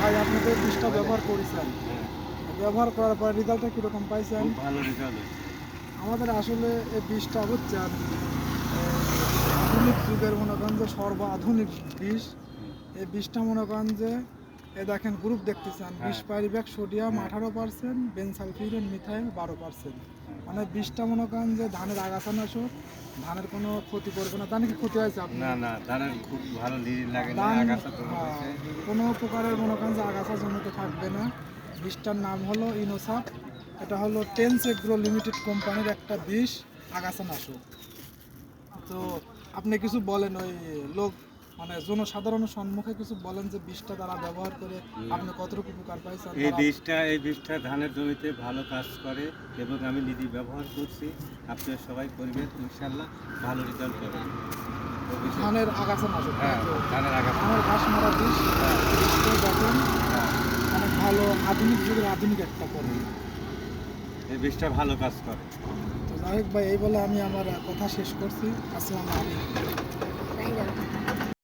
ভাই আপনি তো এই বীজটা ব্যবহার করেছেন, হ্যাঁ, ব্যবহার করার পর রেজাল্টটা কীরকম পাইছেন? খুব ভালো রেজাল্ট হয়েছে। আমাদের আসলে এই বীজটা হচ্ছে আর আধুনিক যুগের মনে করেন যে সর্বাধুনিক বীজ। হুম, এই বীজটা মনে করেন যে এ দেখেন গ্রুপ দেখতেছেন, হ্যাঁ, 20 সোডিয়াম হ্যাঁ, 18%, বেনসালফিউরিন মিথাইল 12%। হ্যাঁ। মানে বীজটা মনে করেন যে ধানের আগাছা নাশক, ধানের কোনো ক্ষতি করবে না। ধানে কি ক্ষতি হয়েছে আপনি? না, না, ধানের খুব ভালো লাগে না, ধান আগাছা দমন হয়েছে। কোনো প্রকারের মনে করেন যে আগাছা জমিতে থাকবে না। বীজটার নাম হলো ইনোসাপ। এটা হলো টেন্স এগ্রো লিমিটেড কোম্পানির একটা বীজ, আগাছা নাশক। তো আপনি কিছু বলেন ওই লোক মানে জনসাধারণের সম্মুখে কিছু বলেন যে বীজটা তারা ব্যবহার করে না, আপনি কতটুকু উপকার পাইছেন এই তারা। বীজটা ধানের জমিতে ভালো কাজ করে এবং আমি নিজে ব্যবহার করছি। আপনারা সবাই করবেন, ইনশাল্লাহ ভালো রেজাল্ট পাবেন। ভবিষ্যতে। ধানের আগাছা নাশক, হ্যাঁ, ধানের আগাছা। ধানের ঘাস মারা বীজ। হ্যাঁ, বীজটা দেখেন হ্যাঁ, অনেক ভালো, আধুনিক যুগের আধুনিক একটা পণ্য। এই বীজটা ভালো কাজ করে। তো যাই হোক ভাই, এই বলে আমি আমার কথা শেষ করছি। আসসালামু আলাইকুম।